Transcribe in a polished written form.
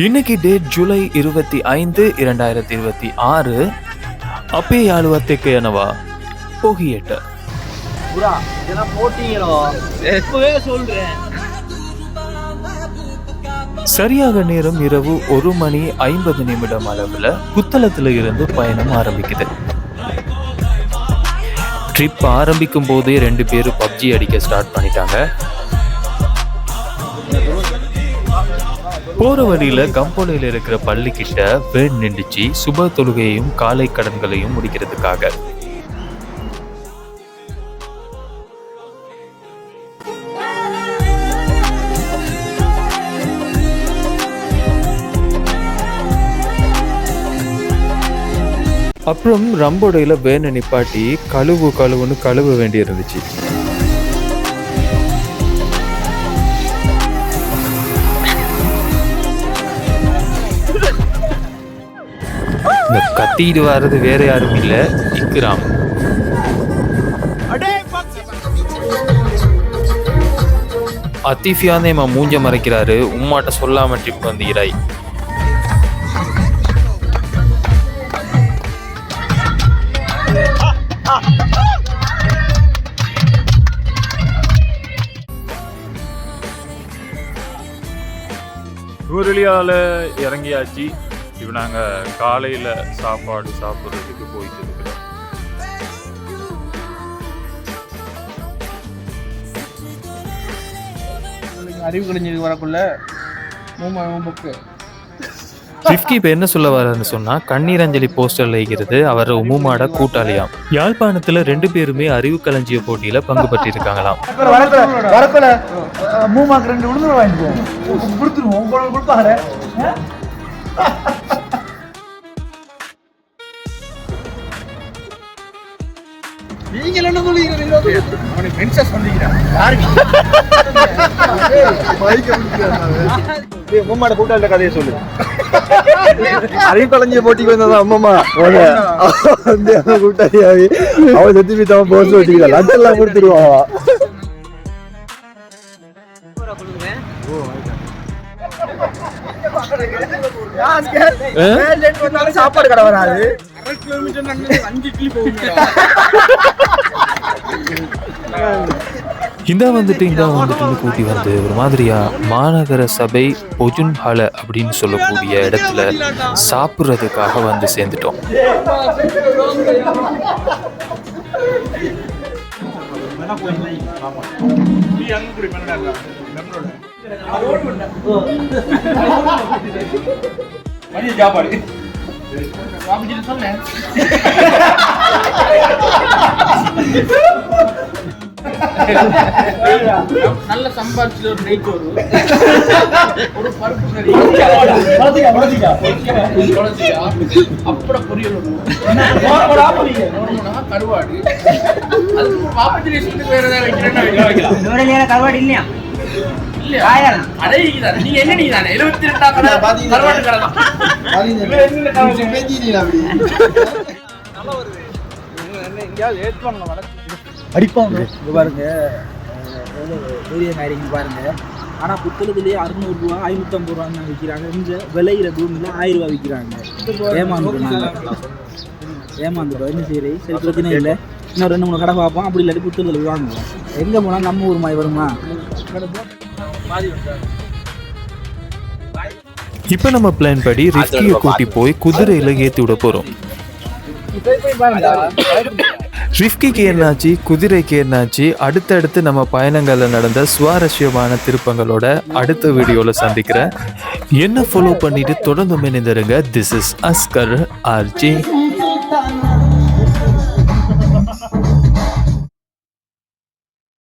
இன்னைக்கு டேட் ஜூலை 25, 2026. அப்பே யாழுவத்தைக்கு என்னவா போகியட்ட சரியாக நேரம் இரவு 1:50 அளவுல புத்தளத்துல இருந்து பயணம் ஆரம்பிக்குது. ட்ரிப் ஆரம்பிக்கும் போதே 2 பேரும் பப்ஜி அடிக்க ஸ்டார்ட் பண்ணிட்டாங்க. போற வழியில கம்போலையில் இருக்கிற பள்ளி கிட்ட வேன் நின்றுச்சு, சுப தொழுகையையும் காலை கடன்களையும் முடிக்கிறதுக்காக. அப்புறம் ரம்போடையில வேனை நிப்பாட்டி கழுவுன்னு கழுவ வேண்டி இருந்துச்சு. இந்த கத்திட்டு வர்றது வேற யாரும் இல்ல, இக்ராம். அத்திஃபியானே மூஞ்ச மறைக்கிறாரு, உம்மாட்ட சொல்லாம ட்ரிப் வந்தீராய். நூறுலியால இறங்கியாச்சு. இப்போ நாங்கள் காலையில் சாப்பாடு சாப்பிட்றதுக்கு போயிட்டு இருக்கிறோம். அறிவு கலைஞருக்கு வரக்குள்ள புக்கு ரிஃப்கி இப்போ என்ன சொல்ல வர்றன்னு சொன்னால், கண்ணீர் அஞ்சலி போஸ்டரில் இருக்கிறது அவர் உமுமாட கூட்டாளியாம். யாழ்ப்பாணத்தில் 2 பேருமே அறிவு களஞ்சிய போட்டியில் பங்கு பற்றிருக்காங்களாம். நீங்கள் என்ன சொல்லுகிறீர்கள்? அம்மாட கூட்டாளி கதையை சொல்லு. அறிவு கலைஞர் போட்டிக்கு வந்ததான் அம்மம்மா கூட்டாளியாவி அவன் செத்து போய் போஸ்ட் வச்சுக்கிறாள். அதெல்லாம் கொடுத்துருவான். சாப்பாடு கடை வராது. இந்த வந்துட்டு கூட்டி வந்து ஒரு மாதிரியா மாநகர சபை பொஜுன் ஹால அப்படின்னு சொல்லக்கூடிய இடத்துல சாப்பிட்றதுக்காக வந்து சேர்ந்துட்டோம். நல்ல சம்பாதிச்சு ஒரு நெய்ச்சோறு, ஒரு பருப்பு கறி, அப்புறம் பொரியல், கருவாடு. வேற ஏதாவது வைக்கிறேன். கருவாடு இல்லையா? அடிப்பாங்க பாருங்க, பாருங்க. ஆனா புத்தகத்திலேயே 600 ரூபா 550 ரூபான்னு விற்கிறாங்க. இந்த விளையிற பூமியில 1000 ரூபா விற்கிறாங்க. ஏமாந்துடும். என்ன செய்யறது? சரி, பிரச்சனை இல்லை. இன்னும் 2-3 கடை பார்ப்போம். அப்படி இல்லாட்டி புத்தகத்தில் வாங்குவோம். எங்க போனா நம்ம ஊர் மாதிரி வருமா? இப்ப நம்ம பிளான் படி ரிஃப்கியை கூட்டி போய் குதிரையில ஏத்தி விட போறோம். ரிஃப்கிக்கு என்னாச்சு, குதிரைக்கு என்னாச்சு, அடுத்தடுத்து நம்ம பயணங்கள்ல நடந்த சுவாரஸ்யமான திருப்பங்களோட அடுத்த வீடியோல சந்திக்கிறேன். என்ன ஃபாலோ பண்ணிட்டு தொடர்ந்து இணைந்திருங்க. This is Asgar RJ.